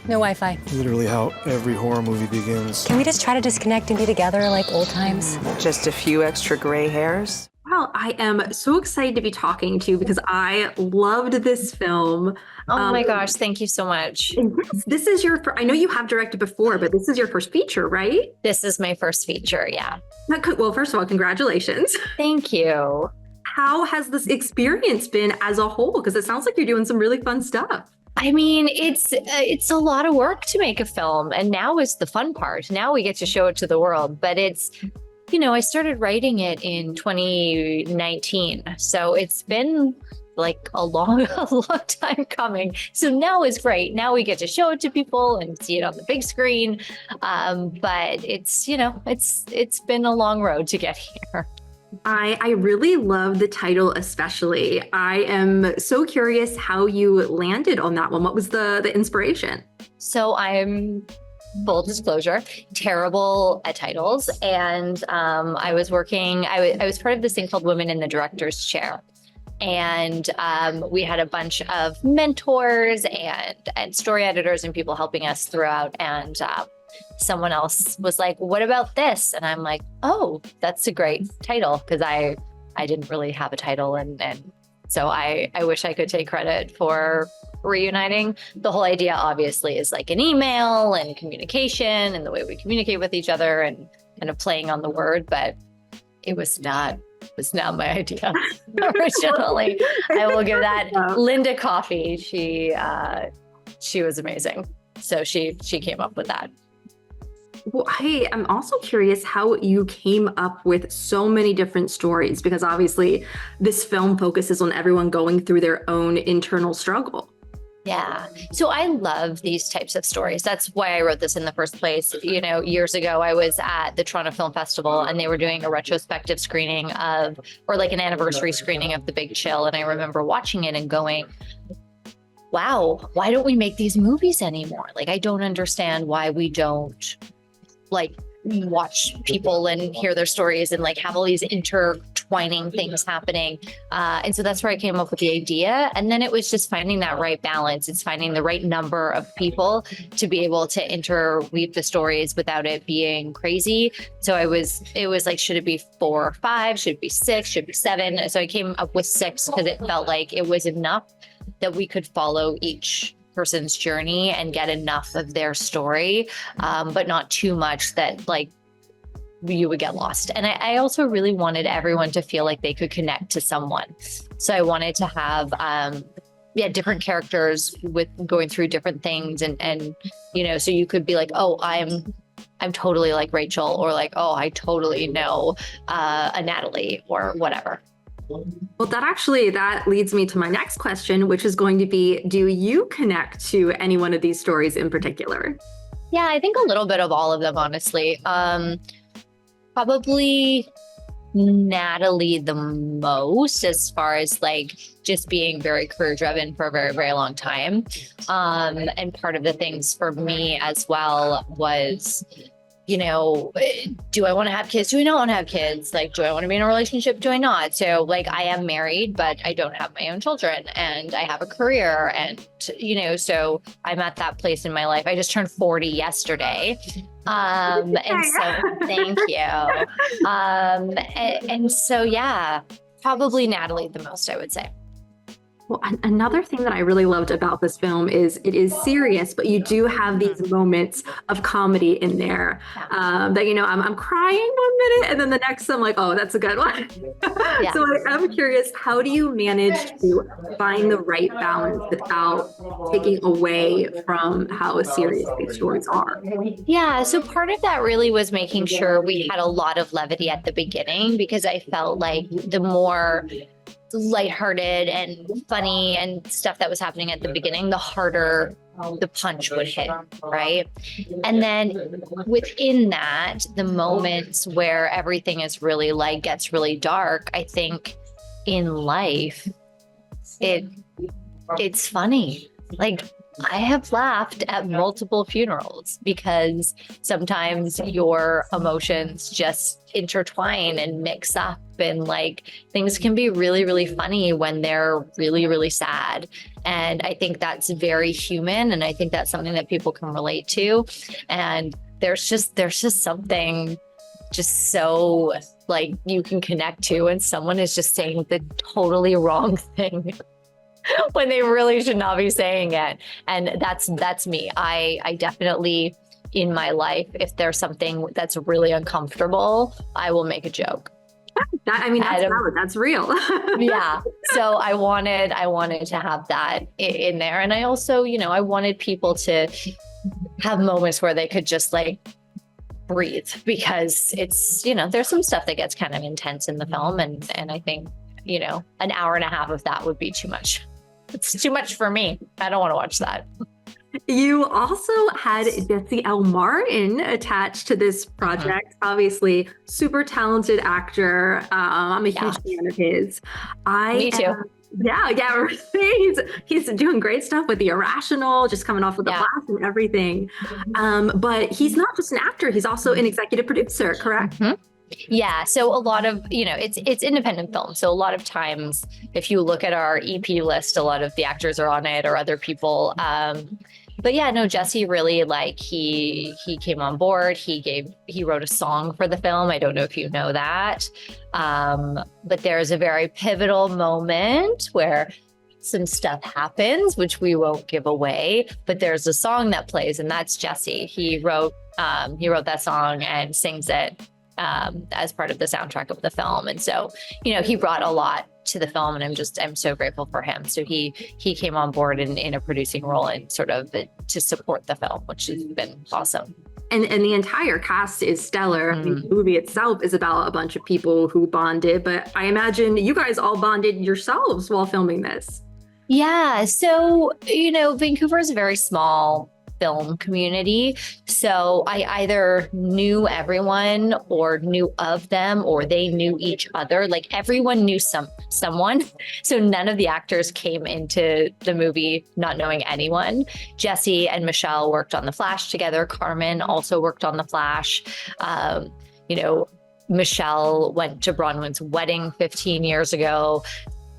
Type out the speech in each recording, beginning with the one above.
No Wi-Fi. Literally how every horror movie begins. Can we just try to disconnect and be together like old times? Just a few extra gray hairs. Wow, I am so excited to be talking to you because I loved this film. Oh my gosh, thank you so much. Yes, this is your, I know you have directed before, but this is your first feature, right? This is my first feature, yeah. Well, first of all, congratulations. Thank you. How has this experience been as a whole? Because it sounds like you're doing some really fun stuff. I mean, it's a lot of work to make a film, and now is the fun part. Now we get to show it to the world, but it's, you know, I started writing it in 2019, so it's been like a long time coming. So now is great. Now we get to show it to people and see it on the big screen. But it's, you know, it's been a long road to get here. I really love the title, especially. I am so curious how you landed on that one. What was the inspiration? So I'm, full disclosure, terrible at titles. And I was working, I was part of this thing called Women in the Director's Chair. And we had a bunch of mentors and story editors and people helping us throughout. And someone else was like, what about this? And I'm like, oh, that's a great title, because I didn't really have a title. And so I wish I could take credit for reuniting. The whole idea obviously is like an email and communication and the way we communicate with each other and kind of playing on the word, but it was not my idea originally. I will give that Linda Coffey. She was amazing. So she came up with that. Well, hey, I'm also curious how you came up with so many different stories, because obviously this film focuses on everyone going through their own internal struggle. Yeah. So I love these types of stories. That's why I wrote this in the first place. You know, years ago, I was at the Toronto Film Festival and they were doing a retrospective screening of, or like an anniversary screening of The Big Chill. And I remember watching it and going, wow, why don't we make these movies anymore? Like, I don't understand why we don't like watch people and hear their stories and like have all these intertwining things happening. And so that's where I came up with the idea. And then it was just finding that right balance. It's finding the right number of people to be able to interweave the stories without it being crazy. So it was like, should it be 4 or 5? Should it be 6? Should it be 7? So I came up with 6 because it felt like it was enough that we could follow each person's journey and get enough of their story, but not too much that like you would get lost. And I also really wanted everyone to feel like they could connect to someone. So I wanted to have different characters with going through different things and you know, so you could be like, oh, I'm totally like Rachel, or like, oh, I totally know a Natalie or whatever. Well, that leads me to my next question, which is going to be, do you connect to any one of these stories in particular? Yeah, I think a little bit of all of them, honestly. Probably Natalie the most, as far as like just being very career driven for a very, very long time. And part of the things for me as well was, you know, do I want to have kids? Do I not want to have kids? Like, do I want to be in a relationship? Do I not? So like, I am married, but I don't have my own children and I have a career. And, you know, so I'm at that place in my life. I just turned 40 yesterday. And so thank you. And so, yeah, probably Natalie the most, I would say. Well, another thing that I really loved about this film is it is serious, but you do have these moments of comedy in there that, you know, I'm crying 1 minute and then the next I'm like, oh, that's a good one. Yeah. So I'm curious, how do you manage to find the right balance without taking away from how serious these stories are? Yeah, so part of that really was making sure we had a lot of levity at the beginning, because I felt like the more lighthearted and funny and stuff that was happening at the beginning, the harder the punch would hit, right? And then within that, the moments where everything is really like gets really dark, I think in life, it's funny. Like I have laughed at multiple funerals because sometimes your emotions just intertwine and mix up, and like things can be really, really funny when they're really, really sad. And I think that's very human. And I think that's something that people can relate to. And there's just something just so like you can connect to when someone is just saying the totally wrong thing when they really should not be saying it. And that's me. I definitely, in my life, if there's something that's really uncomfortable, I will make a joke. That's valid. That's real. Yeah. So I wanted to have that in there. And I also, I wanted people to have moments where they could just like breathe, because it's, there's some stuff that gets kind of intense in the film. And I think, an hour and a half of that would be too much. It's too much for me. I don't want to watch that. You also had Jesse L. Martin attached to this project. Obviously, super talented actor. I'm a huge fan of his. Me too. Yeah. He's doing great stuff with The Irrational, just coming off with The Blast and everything. But he's not just an actor; he's also an executive producer. Correct? Mm-hmm. Yeah. So a lot of, it's independent film. So a lot of times, if you look at our EP list, a lot of the actors are on it or other people. But yeah, no, Jesse really he came on board. He wrote a song for the film. I don't know if you know that. But there's a very pivotal moment where some stuff happens, which we won't give away, but there's a song that plays, and that's Jesse. He wrote that song and sings it as part of the soundtrack of the film. And so, he brought a lot to the film, and I'm so grateful for him. So he came on board in a producing role and sort of to support the film, which has been awesome. And the entire cast is stellar. I mean, the movie itself is about a bunch of people who bonded, but I imagine you guys all bonded yourselves while filming this. Yeah. So, Vancouver is a very small film community. So I either knew everyone or knew of them, or they knew each other. Like everyone knew someone. So none of the actors came into the movie not knowing anyone. Jesse and Michelle worked on The Flash together. Carmen also worked on The Flash. Michelle went to Bronwyn's wedding 15 years ago.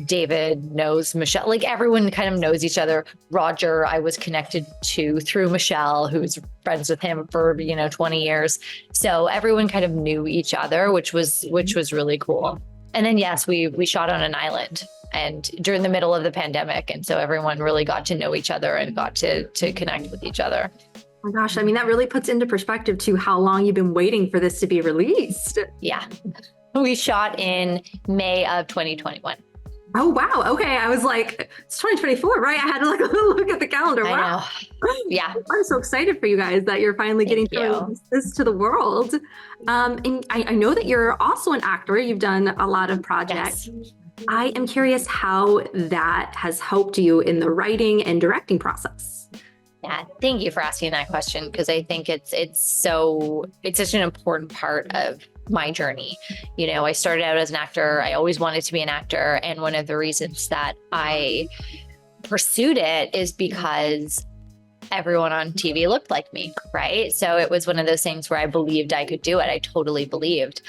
David knows Michelle, like everyone kind of knows each other. Roger, I was connected to through Michelle, who's friends with him for, 20 years. So everyone kind of knew each other, which was really cool. And then, yes, we shot on an island and during the middle of the pandemic. And so everyone really got to know each other and got to connect with each other. Oh my gosh. I mean, that really puts into perspective to how long you've been waiting for this to be released. Yeah. We shot in May of 2021. Oh, wow. Okay. I was like, it's 2024, right? I had to look at the calendar. Wow. I know. Yeah. I'm so excited for you guys that you're finally getting to release this to the world. And I know that you're also an actor. You've done a lot of projects. Yes. I am curious how that has helped you in the writing and directing process. Yeah, thank you for asking that question, because I think it's such an important part of my journey. I started out as an actor. I always wanted to be an actor. And one of the reasons that I pursued it is because everyone on TV looked like me, right? So it was one of those things where I believed I could do it. I totally believed.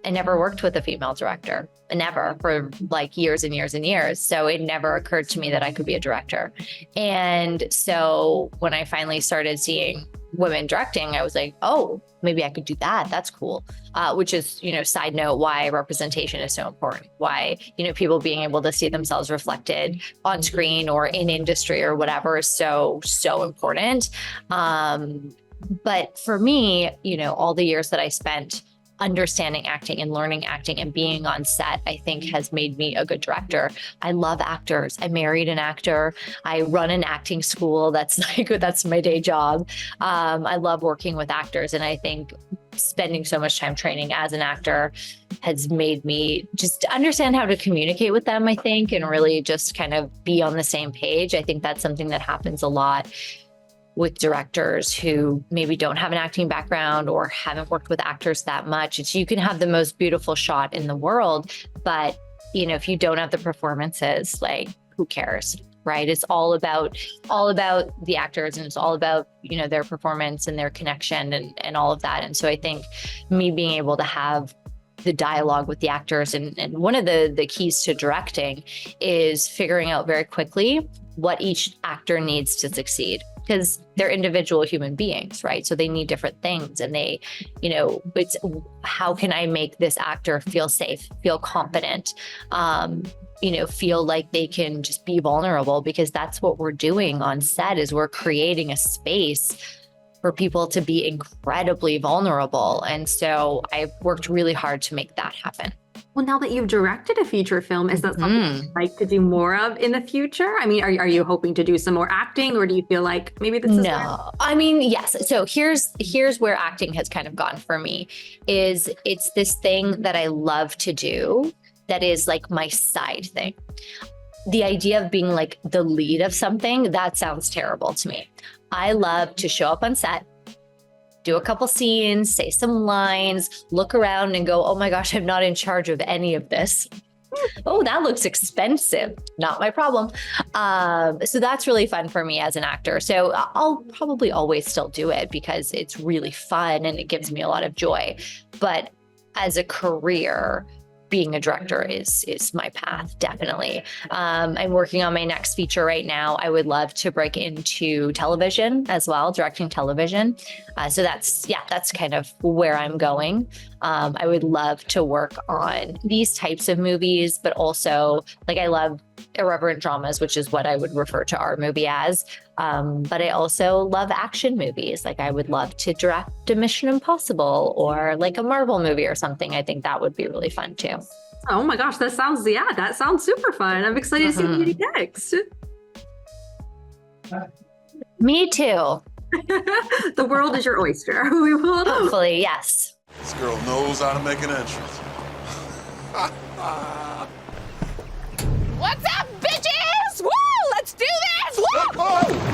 I never worked with a female director, never, for like years and years and years. So it never occurred to me that I could be a director. And so when I finally started seeing women directing, I was like, oh, maybe I could do that. That's cool. Which is, side note, why representation is so important. Why, people being able to see themselves reflected on screen or in industry or whatever is so, so important. But for me, all the years that I spent understanding acting and learning acting and being on set, I think has made me a good director. I love actors. I married an actor. I run an acting school. That's my day job. I love working with actors. And I think spending so much time training as an actor has made me just understand how to communicate with them, I think, and really just kind of be on the same page. I think that's something that happens a lot with directors who maybe don't have an acting background or haven't worked with actors that much. You can have the most beautiful shot in the world, but if you don't have the performances, like, who cares? right? It's all about the actors, and it's all about, you know, their performance and their connection and all of that. And so I think me being able to have the dialogue with the actors, and one of the keys to directing is figuring out very quickly what each actor needs to succeed, because they're individual human beings, right? So they need different things, and they, you know, it's how can I make this actor feel safe, feel confident, you know, feel like they can just be vulnerable, because that's what we're doing on set, is we're creating a space for people to be incredibly vulnerable. And so I've worked really hard to make that happen. Well, now that you've directed a feature film, is that something you'd like to do more of in the future? I mean, are you hoping to do some more acting, or do you feel like maybe this is No, I mean, yes. So here's where acting has kind of gone for me, is it's this thing that I love to do that is like my side thing. The idea of being like the lead of something, that sounds terrible to me. I love to show up on set, do a couple scenes, say some lines, look around and go, oh my gosh, I'm not in charge of any of this. Oh, that looks expensive. Not my problem. So that's really fun for me as an actor. So I'll probably always still do it because it's really fun and it gives me a lot of joy. But as a career, being a director is my path, definitely. I'm working on my next feature right now. I would love to break into television as well, directing television. So that's kind of where I'm going. I would love to work on these types of movies, but also like I love irreverent dramas, which is what I would refer to our movie as. But I also love action movies. Like I would love to direct a Mission Impossible or like a Marvel movie or something. I think that would be really fun too. Oh my gosh, that sounds super fun. I'm excited to see what you do next. Me too. The world is your oyster. We will Hopefully, yes. This girl knows how to make an entrance. What's up, bitches? Woo! Let's do this! Woo!